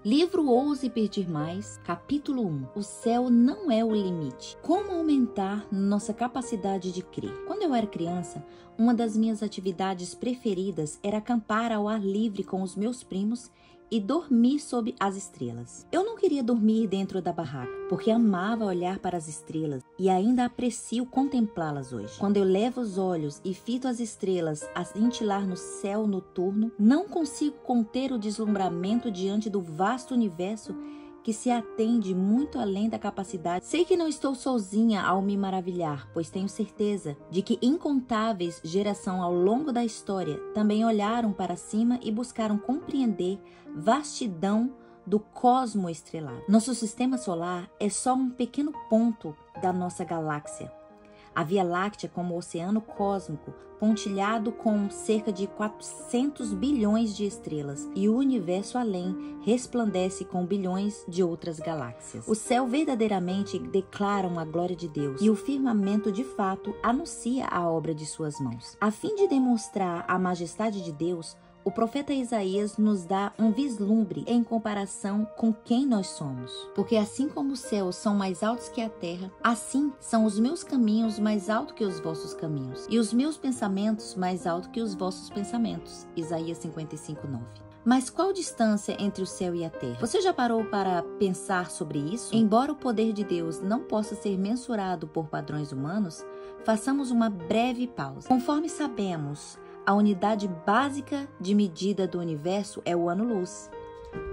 Livro Ouse Pedir Mais, capítulo 1. O céu não é o limite. Como aumentar nossa capacidade de crer? Quando eu era criança, uma das minhas atividades preferidas era acampar ao ar livre com os meus primos e dormir sob as estrelas. Eu não queria dormir dentro da barraca, porque amava olhar para as estrelas e ainda aprecio contemplá-las hoje. Quando eu levo os olhos e fito as estrelas a cintilar no céu noturno, não consigo conter o deslumbramento diante do vasto universo que se atende muito além da capacidade. Sei que não estou sozinha ao me maravilhar, pois tenho certeza de que incontáveis gerações ao longo da história também olharam para cima e buscaram compreender vastidão do cosmo estrelado. Nosso sistema solar é só um pequeno ponto da nossa galáxia. A Via Láctea, como o oceano cósmico, pontilhado com cerca de 400 bilhões de estrelas, e o universo além resplandece com bilhões de outras galáxias. O céu verdadeiramente declara a glória de Deus, e o firmamento de fato anuncia a obra de suas mãos. A fim de demonstrar a majestade de Deus, o profeta Isaías nos dá um vislumbre em comparação com quem nós somos. Porque assim como os céus são mais altos que a terra, assim são os meus caminhos mais altos que os vossos caminhos, e os meus pensamentos mais altos que os vossos pensamentos. Isaías 55:9. Mas qual distância entre o céu e a terra? Você já parou para pensar sobre isso? Embora o poder de Deus não possa ser mensurado por padrões humanos, façamos uma breve pausa. Conforme sabemos, a unidade básica de medida do universo é o ano-luz.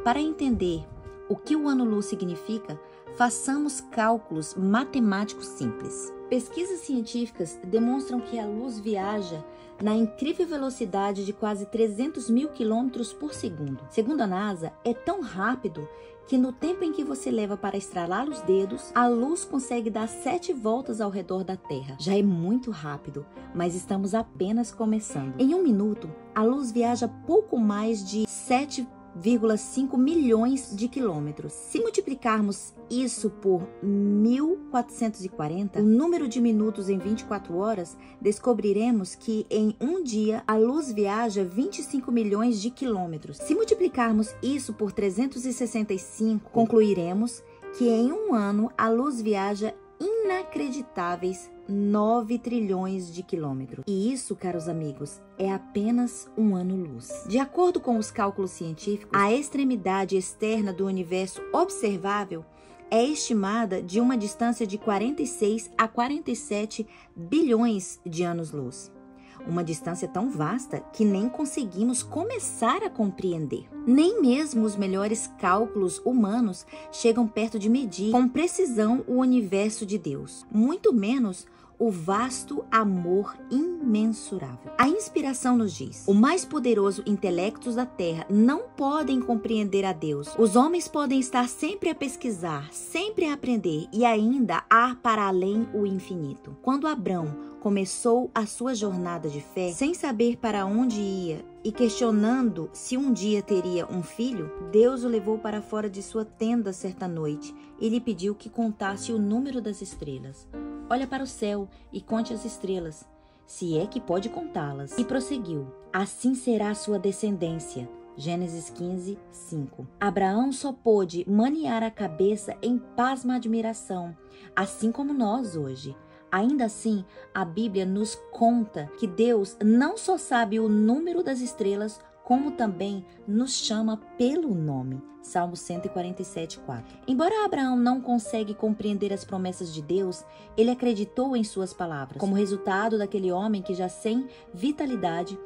Para entender o que o ano-luz significa, façamos cálculos matemáticos simples. Pesquisas científicas demonstram que a luz viaja na incrível velocidade de quase 300 mil quilômetros por segundo. Segundo a NASA, é tão rápido que no tempo em que você leva para estralar os dedos, a luz consegue dar 7 voltas ao redor da Terra. Já é muito rápido, mas estamos apenas começando. Em 1 minuto, a luz viaja pouco mais de 7,5 milhões de quilômetros. Se multiplicarmos isso por 1440, o número de minutos em 24 horas, descobriremos que em um dia a luz viaja 25 milhões de quilômetros. Se multiplicarmos isso por 365, concluiremos que em um ano a luz viaja inacreditáveis 9 trilhões de quilômetros. E isso, caros amigos, é apenas um ano-luz. De acordo com os cálculos científicos, a extremidade externa do universo observável é estimada de uma distância de 46 a 47 bilhões de anos-luz. Uma distância tão vasta que nem conseguimos começar a compreender. Nem mesmo os melhores cálculos humanos chegam perto de medir com precisão o universo de Deus, muito menos o vasto amor imensurável. A inspiração nos diz: o mais poderoso intelectos da terra não podem compreender a Deus. Os homens podem estar sempre a pesquisar, sempre a aprender, e ainda há para além o infinito. Quando Abrão começou a sua jornada de fé, sem saber para onde ia e questionando se um dia teria um filho, Deus o levou para fora de sua tenda certa noite e lhe pediu que contasse o número das estrelas. Olha para o céu e conte as estrelas, se é que pode contá-las. E prosseguiu: assim será a sua descendência. Gênesis 15:5. Abraão só pôde maniar a cabeça em pasma admiração, assim como nós hoje. Ainda assim, a Bíblia nos conta que Deus não só sabe o número das estrelas, como também nos chama pelo nome. Salmo 147:4. Embora Abraão não consegue compreender as promessas de Deus, ele acreditou em suas palavras. Como resultado daquele homem que já sem vitalidade,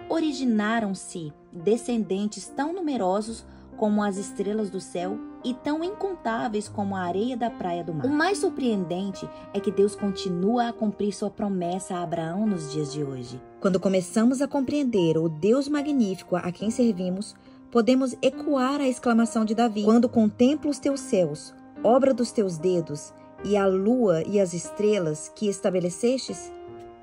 originaram-se descendentes tão numerosos como as estrelas do céu e tão incontáveis como a areia da praia do mar. O mais surpreendente é que Deus continua a cumprir sua promessa a Abraão nos dias de hoje. Quando começamos a compreender o Deus magnífico a quem servimos, podemos ecoar a exclamação de Davi: quando contemplo os teus céus, obra dos teus dedos, e a lua e as estrelas que estabelecestes,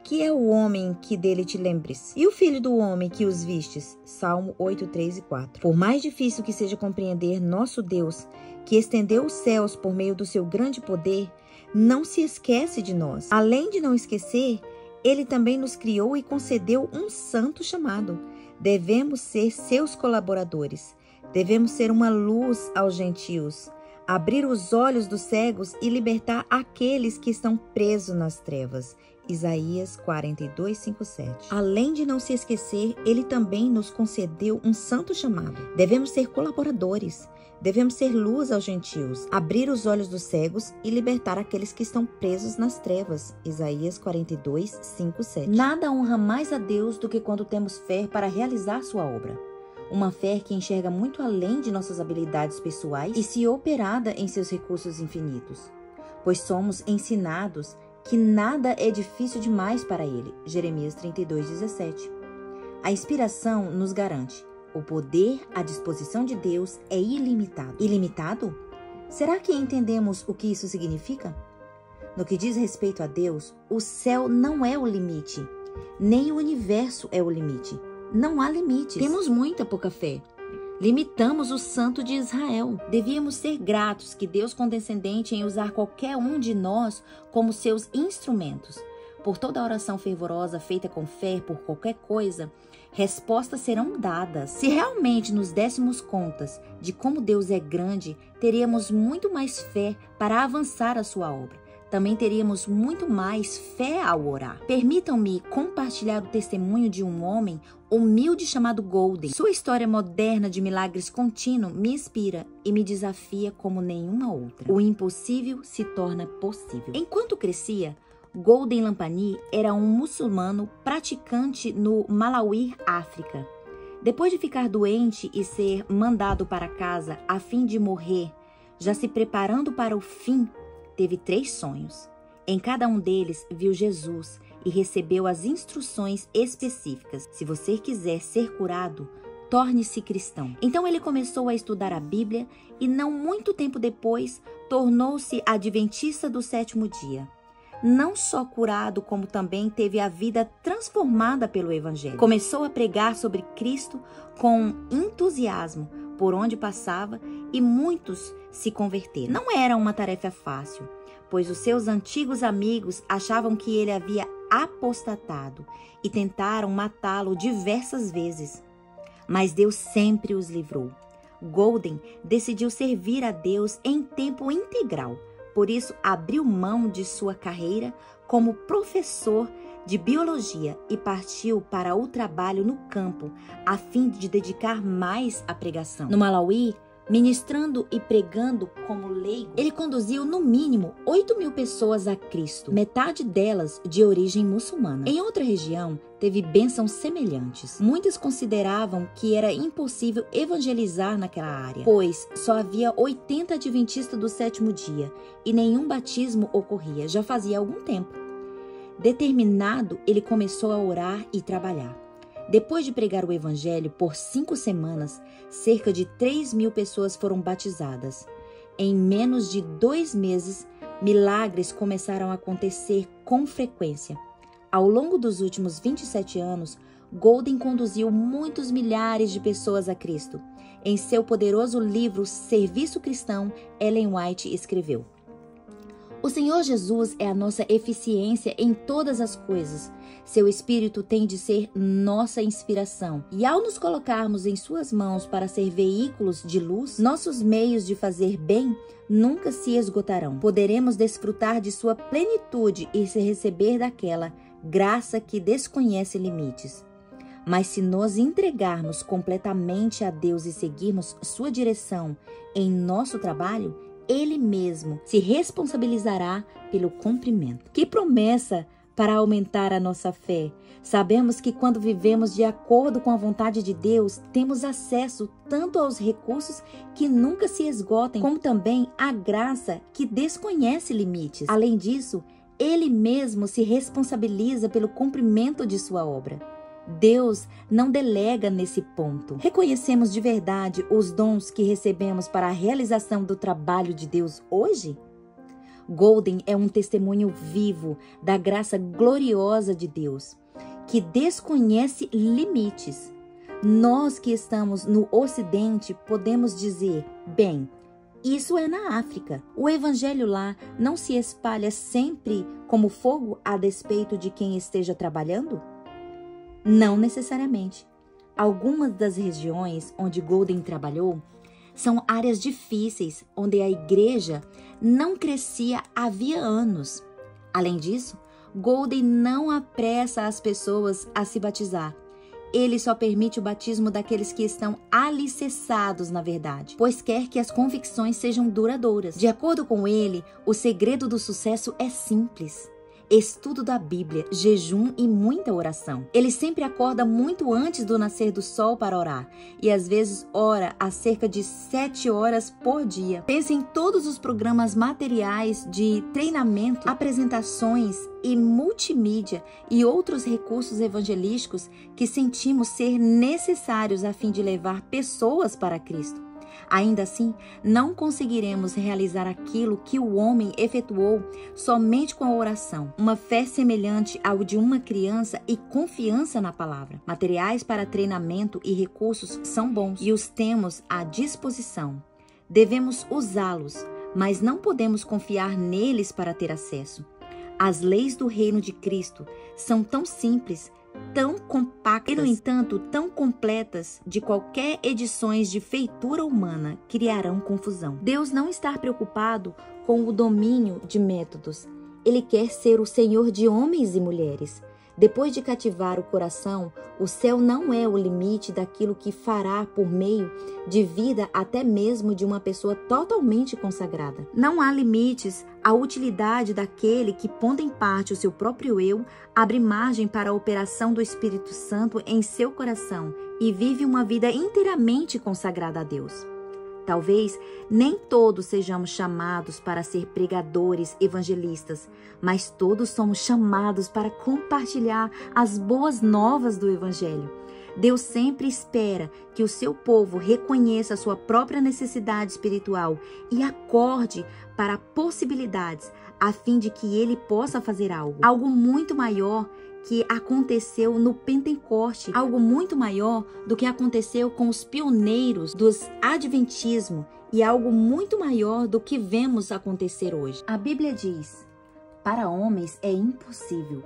que é o homem que dele te lembres? E o filho do homem que os vistes? Salmo 8, 3 e 4. Por mais difícil que seja compreender nosso Deus, que estendeu os céus por meio do seu grande poder, não se esquece de nós. Além de não esquecer, ele também nos criou e concedeu um santo chamado. Devemos ser seus colaboradores. Devemos ser uma luz aos gentios, abrir os olhos dos cegos e libertar aqueles que estão presos nas trevas. Isaías 42, 5, 7. Além de não se esquecer, ele também nos concedeu um santo chamado. Devemos ser colaboradores. Devemos ser luz aos gentios, abrir os olhos dos cegos e libertar aqueles que estão presos nas trevas. Isaías 42, 5, 7. Nada honra mais a Deus do que quando temos fé para realizar sua obra. Uma fé que enxerga muito além de nossas habilidades pessoais e se operada em seus recursos infinitos. Pois somos ensinados que nada é difícil demais para ele. Jeremias 32, 17. A inspiração nos garante: o poder à disposição de Deus é ilimitado. Ilimitado? Será que entendemos o que isso significa? No que diz respeito a Deus, o céu não é o limite, nem o universo é o limite. Não há limites. Temos muita pouca fé. Limitamos o Santo de Israel. Devíamos ser gratos que Deus condescendente em usar qualquer um de nós como seus instrumentos. Por toda oração fervorosa feita com fé por qualquer coisa, respostas serão dadas. Se realmente nos dessemos contas de como Deus é grande, teríamos muito mais fé para avançar a sua obra. Também teríamos muito mais fé ao orar. Permitam-me compartilhar o testemunho de um homem humilde chamado Golden. Sua história moderna de milagres contínuo me inspira e me desafia como nenhuma outra. O impossível se torna possível. Enquanto crescia, Golden Lampani era um muçulmano praticante no Malawi, África. Depois de ficar doente e ser mandado para casa a fim de morrer, já se preparando para o fim, teve 3 sonhos. Em cada um deles viu Jesus e recebeu as instruções específicas. Se você quiser ser curado, torne-se cristão. Então ele começou a estudar a Bíblia e não muito tempo depois tornou-se adventista do 7º dia. Não só curado, como também teve a vida transformada pelo Evangelho. Começou a pregar sobre Cristo com entusiasmo por onde passava e muitos se converteram. Não era uma tarefa fácil, pois os seus antigos amigos achavam que ele havia apostatado e tentaram matá-lo diversas vezes. Mas Deus sempre os livrou. Golden decidiu servir a Deus em tempo integral. Por isso, abriu mão de sua carreira como professor de biologia e partiu para o trabalho no campo, a fim de dedicar mais à pregação. No Malawi, ministrando e pregando como leigo, ele conduziu no mínimo 8.000 pessoas a Cristo, metade delas de origem muçulmana. Em outra região, teve bênçãos semelhantes. Muitos consideravam que era impossível evangelizar naquela área, pois só havia 80 adventistas do 7º dia e nenhum batismo ocorria, já fazia algum tempo. Determinado, ele começou a orar e trabalhar. Depois de pregar o evangelho por 5 semanas, cerca de 3.000 pessoas foram batizadas. Em menos de 2 meses, milagres começaram a acontecer com frequência. Ao longo dos últimos 27 anos, Golden conduziu muitos milhares de pessoas a Cristo. Em seu poderoso livro Serviço Cristão, Ellen White escreveu: O Senhor Jesus é a nossa eficiência em todas as coisas. Seu Espírito tem de ser nossa inspiração. E ao nos colocarmos em suas mãos para ser veículos de luz, nossos meios de fazer bem nunca se esgotarão. Poderemos desfrutar de sua plenitude e se receber daquela graça que desconhece limites. Mas se nos entregarmos completamente a Deus e seguirmos sua direção em nosso trabalho, Ele mesmo se responsabilizará pelo cumprimento. Que promessa para aumentar a nossa fé! Sabemos que quando vivemos de acordo com a vontade de Deus, temos acesso tanto aos recursos que nunca se esgotem, como também à graça que desconhece limites. Além disso, Ele mesmo se responsabiliza pelo cumprimento de sua obra. Deus não delega nesse ponto. Reconhecemos de verdade os dons que recebemos para a realização do trabalho de Deus hoje? Golden é um testemunho vivo da graça gloriosa de Deus, que desconhece limites. Nós que estamos no Ocidente podemos dizer, bem, isso é na África. O evangelho lá não se espalha sempre como fogo a despeito de quem esteja trabalhando? Não necessariamente. Algumas das regiões onde Golden trabalhou são áreas difíceis, onde a igreja não crescia havia anos. Além disso, Golden não apressa as pessoas a se batizar. Ele só permite o batismo daqueles que estão alicerçados na verdade, pois quer que as convicções sejam duradouras. De acordo com ele, o segredo do sucesso é simples: estudo da Bíblia, jejum e muita oração. Ele sempre acorda muito antes do nascer do sol para orar e às vezes ora a cerca de 7 horas por dia. Pense em todos os programas materiais de treinamento, apresentações e multimídia e outros recursos evangelísticos que sentimos ser necessários a fim de levar pessoas para Cristo. Ainda assim, não conseguiremos realizar aquilo que o homem efetuou somente com a oração, uma fé semelhante ao de uma criança e confiança na palavra. Materiais para treinamento e recursos são bons e os temos à disposição. Devemos usá-los, mas não podemos confiar neles para ter acesso. As leis do reino de Cristo são tão simples, tão compactas e, no entanto, tão completas, de qualquer edições de feitura humana criarão confusão. Deus não está preocupado com o domínio de métodos. Ele quer ser o Senhor de homens e mulheres. Depois de cativar o coração, o céu não é o limite daquilo que fará por meio de vida até mesmo de uma pessoa totalmente consagrada. Não há limites à utilidade daquele que, pondo em parte o seu próprio eu, abre margem para a operação do Espírito Santo em seu coração e vive uma vida inteiramente consagrada a Deus. Talvez nem todos sejamos chamados para ser pregadores, evangelistas, mas todos somos chamados para compartilhar as boas novas do Evangelho. Deus sempre espera que o seu povo reconheça a sua própria necessidade espiritual e acorde para possibilidades, a fim de que ele possa fazer algo muito maior que aconteceu no Pentecoste, algo muito maior do que aconteceu com os pioneiros do Adventismo e algo muito maior do que vemos acontecer hoje. A Bíblia diz: para homens é impossível,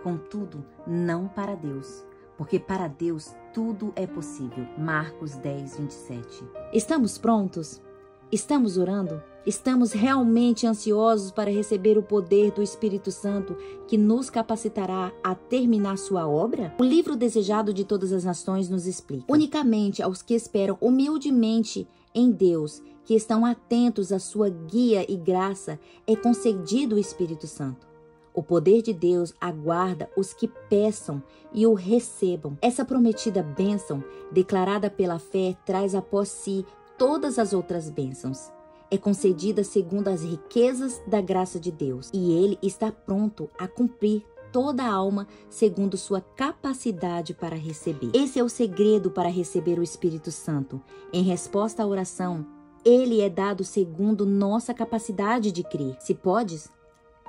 contudo, não para Deus, porque para Deus tudo é possível. Marcos 10, 27. Estamos prontos? Estamos orando? Estamos realmente ansiosos para receber o poder do Espírito Santo que nos capacitará a terminar sua obra? O livro Desejado de Todas as Nações nos explica: unicamente aos que esperam humildemente em Deus, que estão atentos à sua guia e graça, é concedido o Espírito Santo. O poder de Deus aguarda os que peçam e o recebam. Essa prometida bênção, declarada pela fé, traz após si todas as outras bênçãos. É concedida segundo as riquezas da graça de Deus, e Ele está pronto a cumprir toda a alma segundo sua capacidade para receber. Esse é o segredo para receber o Espírito Santo. Em resposta à oração, ele é dado segundo nossa capacidade de crer. Se podes,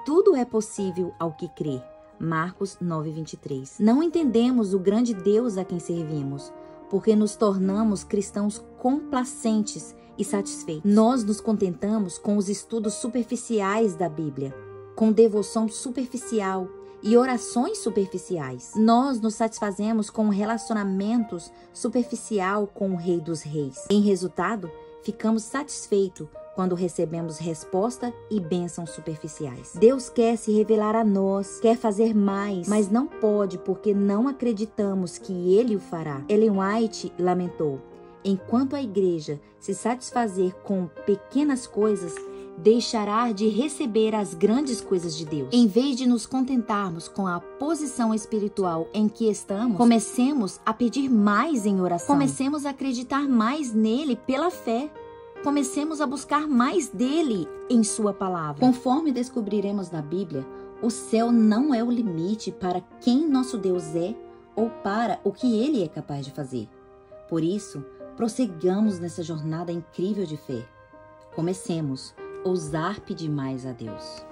tudo é possível ao que crê. Marcos 9:23. Não entendemos o grande Deus a quem servimos, porque nos tornamos cristãos complacentes e satisfeitos. Nós nos contentamos com os estudos superficiais da Bíblia, com devoção superficial e orações superficiais. Nós nos satisfazemos com relacionamentos superficial com o Rei dos Reis. Em resultado, ficamos satisfeitos quando recebemos resposta e bênçãos superficiais. Deus quer se revelar a nós, quer fazer mais, mas não pode porque não acreditamos que Ele o fará. Ellen White lamentou: enquanto a igreja se satisfazer com pequenas coisas, deixará de receber as grandes coisas de Deus. Em vez de nos contentarmos com a posição espiritual em que estamos, comecemos a pedir mais em oração. Comecemos a acreditar mais nele pela fé. Comecemos a buscar mais dele em sua palavra. Conforme descobriremos na Bíblia, o céu não é o limite para quem nosso Deus é ou para o que ele é capaz de fazer. Por isso, prossigamos nessa jornada incrível de fé. Comecemos a ousar pedir mais a Deus.